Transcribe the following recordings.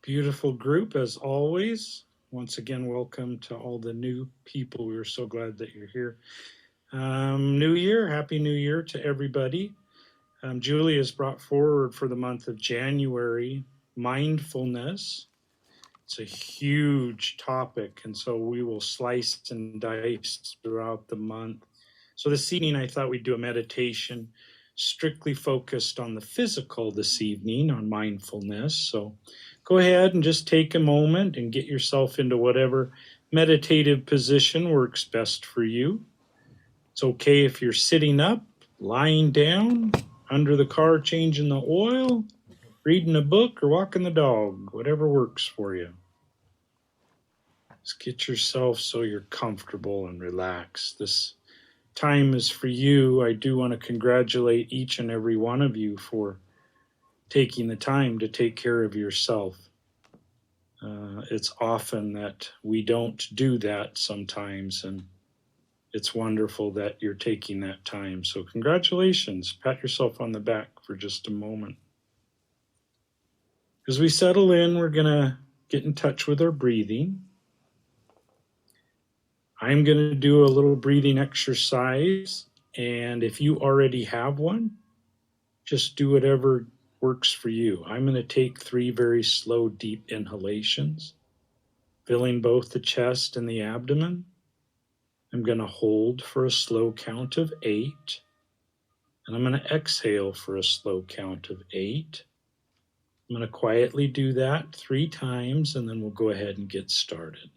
Beautiful group as always. Once again, welcome to all the new people. We're so glad that you're here. New Year, Happy New Year to everybody. Julie has brought forward for the month of January mindfulness. It's a huge topic, and so we will slice and dice throughout the month. So this evening, I thought we'd do a meditation strictly focused on the physical this evening, on mindfulness. So go ahead and just take a moment and get yourself into whatever meditative position works best for you. It's okay if you're sitting up, lying down, under the car changing the oil, reading a book, or walking the dog, whatever works for you. Just get yourself so you're comfortable and relaxed. This time is for you. I do want to congratulate each and every one of you for taking the time to take care of yourself. It's often that we don't do that sometimes, and it's wonderful that you're taking that time. So congratulations. Pat yourself on the back for just a moment. As we settle in, we're going to get in touch with our breathing. I'm going to do a little breathing exercise, and if you already have one, just do whatever works for you. I'm going to take 3 very slow, deep inhalations, filling both the chest and the abdomen. I'm going to hold for a slow count of 8, and I'm going to exhale for a slow count of 8. I'm going to quietly do that 3 times, and then we'll go ahead and get started.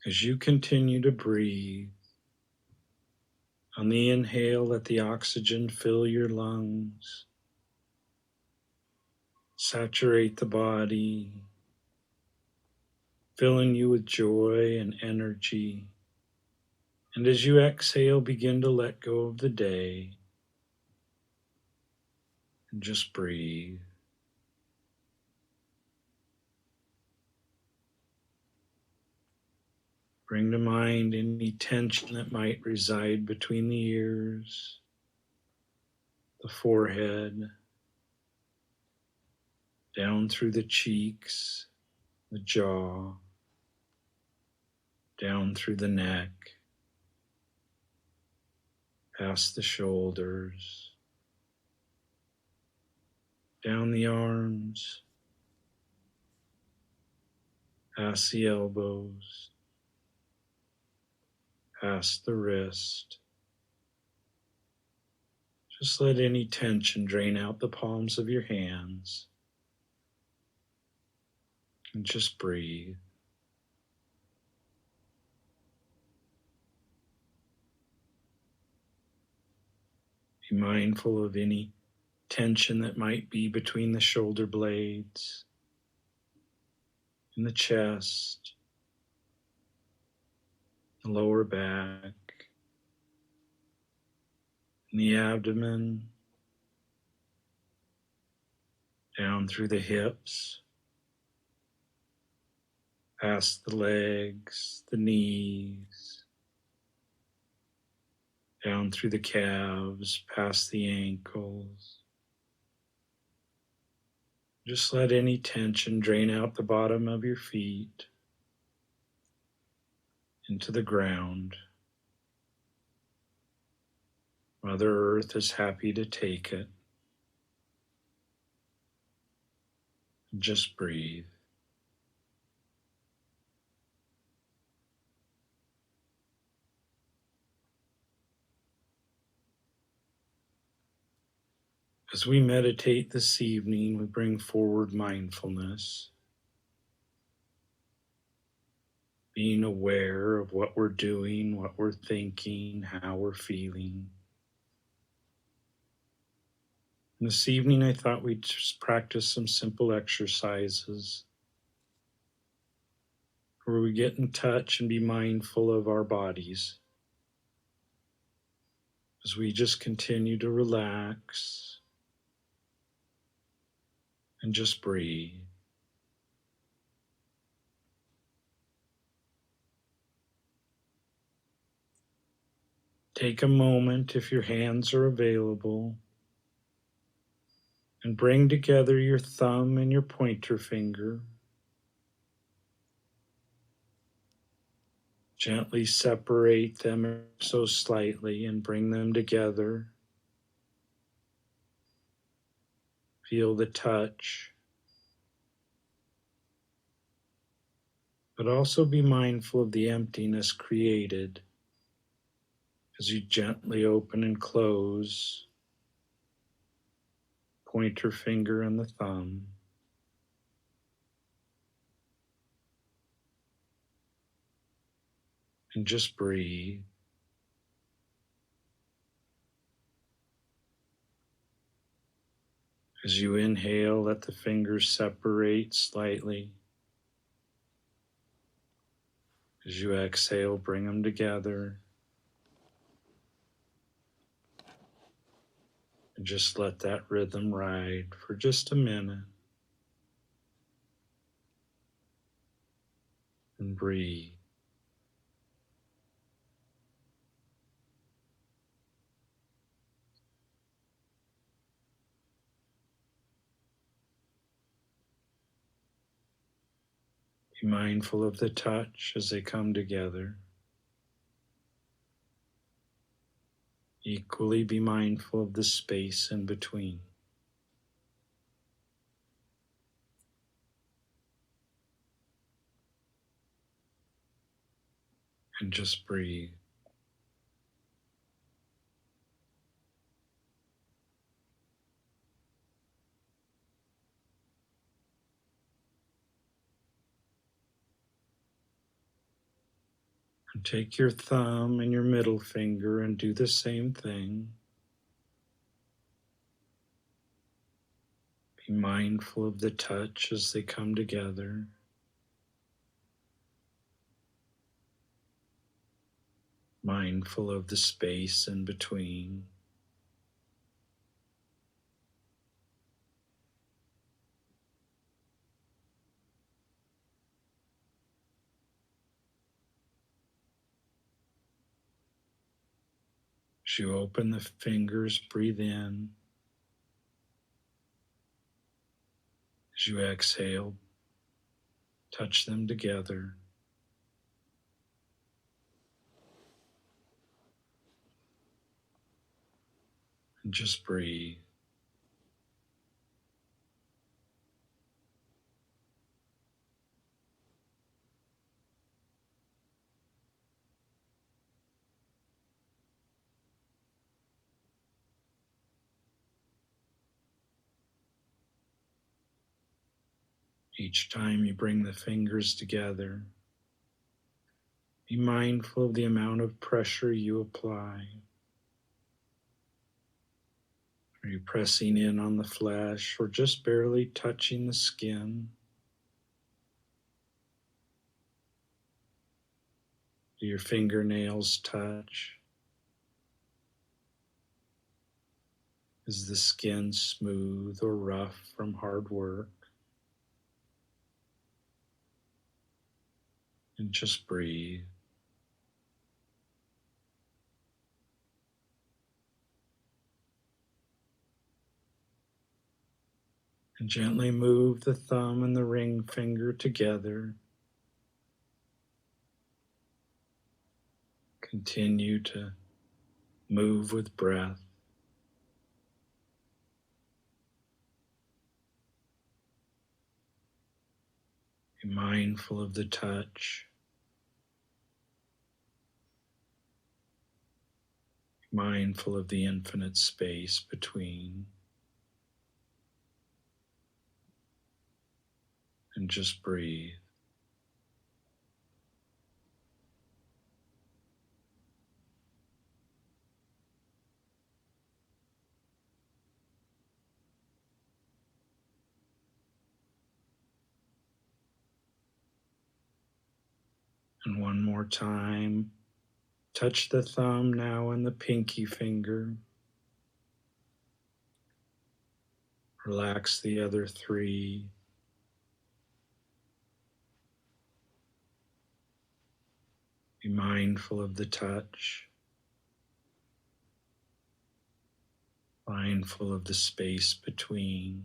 As you continue to breathe, on the inhale, let the oxygen fill your lungs, saturate the body, filling you with joy and energy. And as you exhale, begin to let go of the day and just breathe. Bring to mind any tension that might reside between the ears, the forehead, down through the cheeks, the jaw, down through the neck, past the shoulders, down the arms, past the elbows, past the wrist. Just let any tension drain out the palms of your hands and just breathe. Be mindful of any tension that might be between the shoulder blades, in the chest, the lower back, in the abdomen, down through the hips, past the legs, the knees, down through the calves, past the ankles. Just let any tension drain out the bottom of your feet into the ground. Mother Earth is happy to take it. Just breathe. As we meditate this evening, we bring forward mindfulness, being aware of what we're doing, what we're thinking, how we're feeling. And this evening, I thought we'd just practice some simple exercises where we get in touch and be mindful of our bodies as we just continue to relax and just breathe. Take a moment, if your hands are available, and bring together your thumb and your pointer finger. Gently separate them so slightly and bring them together. Feel the touch, but also be mindful of the emptiness created as you gently open and close pointer finger and the thumb. And just breathe. As you inhale, let the fingers separate slightly. As you exhale, bring them together. And just let that rhythm ride for just a minute. And breathe. Be mindful of the touch as they come together. Equally be mindful of the space in between. And just breathe. And take your thumb and your middle finger and do the same thing. Be mindful of the touch as they come together. Mindful of the space in between. As you open the fingers, breathe in. As you exhale, touch them together. And just breathe. Each time you bring the fingers together, be mindful of the amount of pressure you apply. Are you pressing in on the flesh or just barely touching the skin? Do your fingernails touch? Is the skin smooth or rough from hard work? And just breathe. And gently move the thumb and the ring finger together. Continue to move with breath. Be mindful of the touch. Be mindful of the infinite space between. And just breathe. And one more time, touch the thumb now and the pinky finger. Relax the other three. Be mindful of the touch. Mindful of the space between.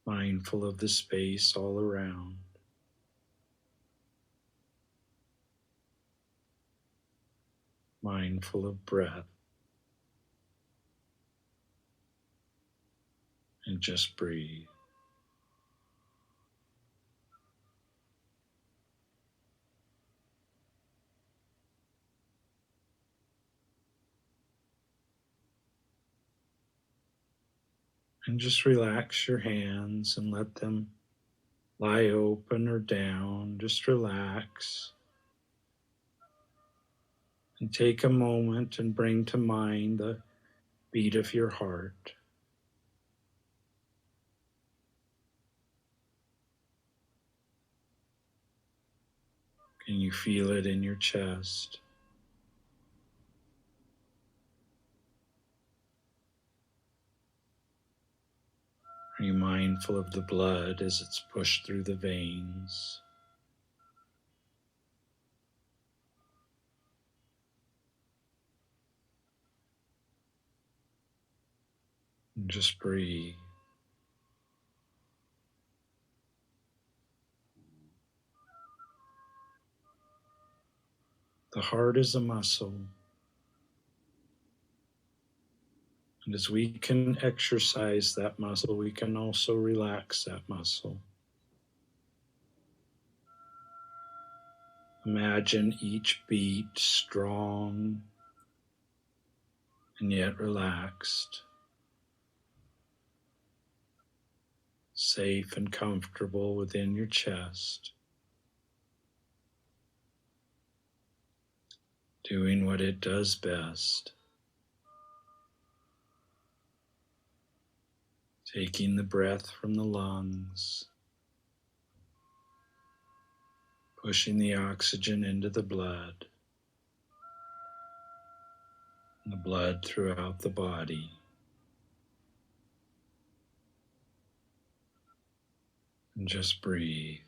Mindful of the space all around. Mindful of breath. And just breathe. And just relax your hands and let them lie open or down. Just relax. And take a moment and bring to mind the beat of your heart. Can you feel it in your chest? Are you mindful of the blood as it's pushed through the veins? And just breathe. The heart is a muscle. And as we can exercise that muscle, we can also relax that muscle. Imagine each beat strong and yet relaxed, safe and comfortable within your chest, doing what it does best, taking the breath from the lungs, pushing the oxygen into the blood, and the blood throughout the body. And just breathe.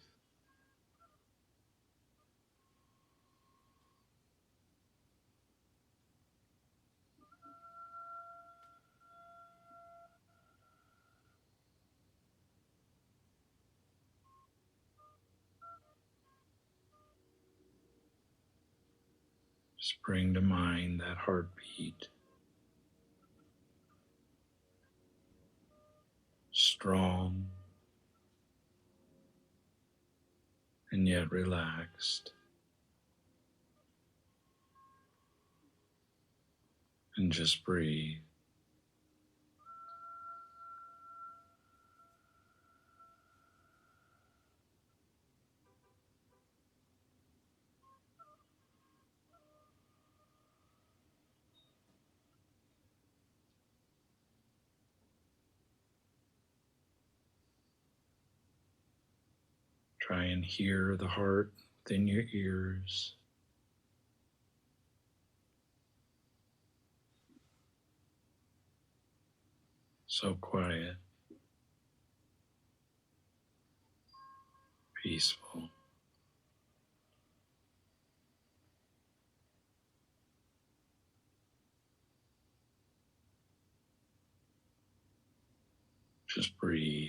Just bring to mind that heartbeat. Strong and yet relaxed. And just breathe. Try and hear the heart within your ears. So quiet, peaceful. Just breathe.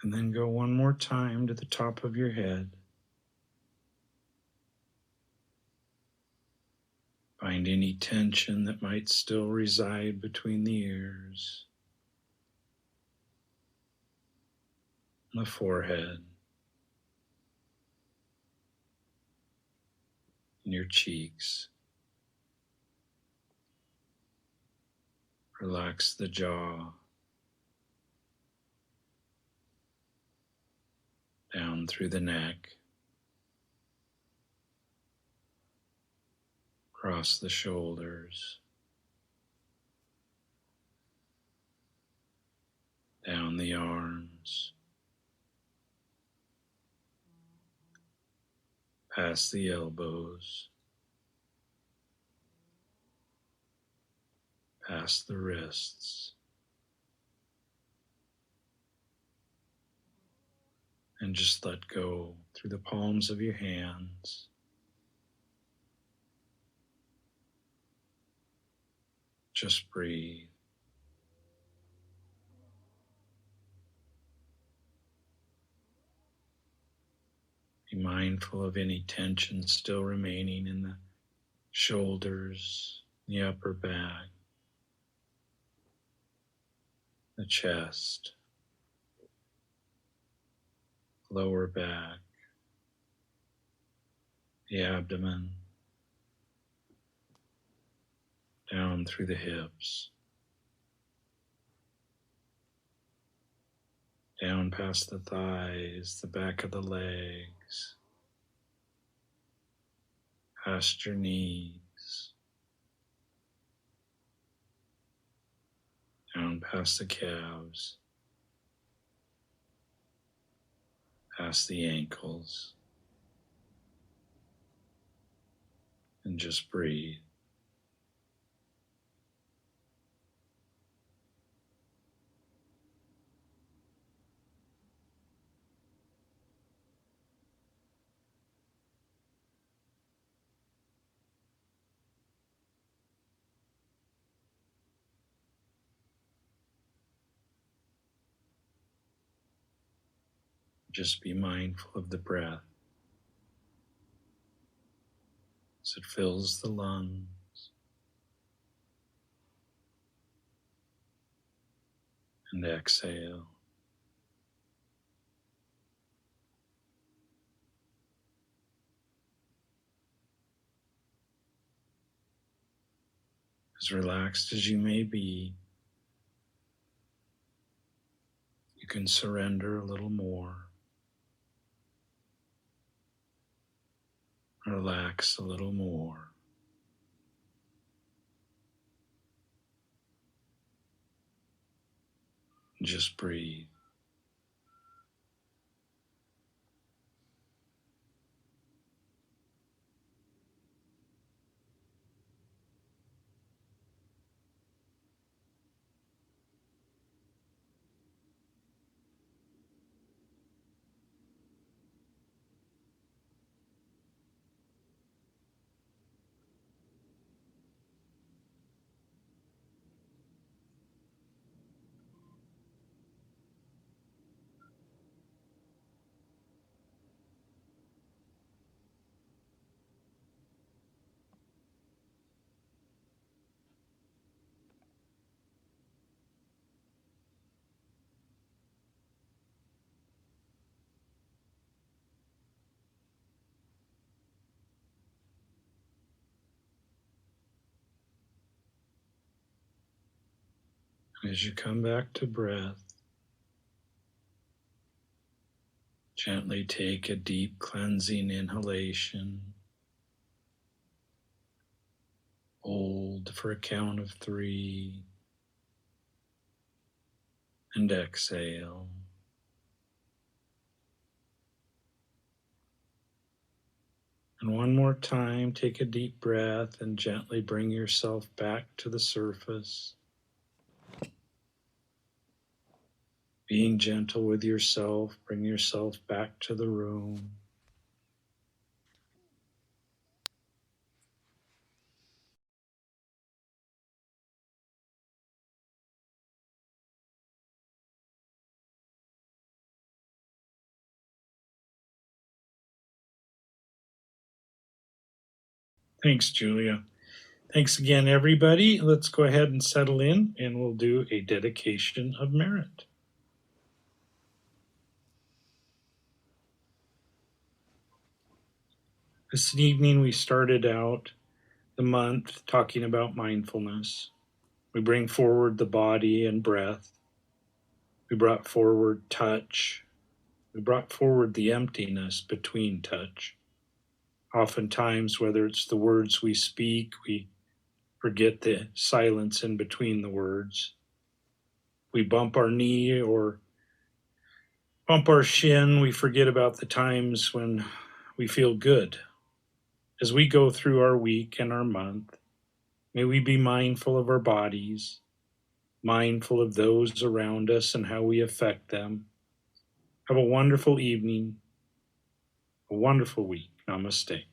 And then go one more time to the top of your head. Find any tension that might still reside between the ears, the forehead, and your cheeks. Relax the jaw, down through the neck, across the shoulders, down the arms, past the elbows, past the wrists, and just let go through the palms of your hands. Just breathe. Be mindful of any tension still remaining in the shoulders, the upper back, the chest, lower back, the abdomen, down through the hips, down past the thighs, the back of the legs, past your knees, down past the calves, past the ankles, and just breathe. Just be mindful of the breath as it fills the lungs and exhale. As relaxed as you may be, you can surrender a little more, relax a little more. Just breathe. As you come back to breath, gently take a deep cleansing inhalation. Hold for a count of 3 and exhale. And one more time, take a deep breath and gently bring yourself back to the surface. Being gentle with yourself, bring yourself back to the room. Thanks, Julia. Thanks again, everybody. Let's go ahead and settle in, and we'll do a dedication of merit. This evening, we started out the month talking about mindfulness. We bring forward the body and breath. We brought forward touch. We brought forward the emptiness between touch. Oftentimes, whether it's the words we speak, we forget the silence in between the words. We bump our knee or bump our shin, we forget about the times when we feel good. As we go through our week and our month, may we be mindful of our bodies, mindful of those around us and how we affect them. Have a wonderful evening, a wonderful week. Namaste.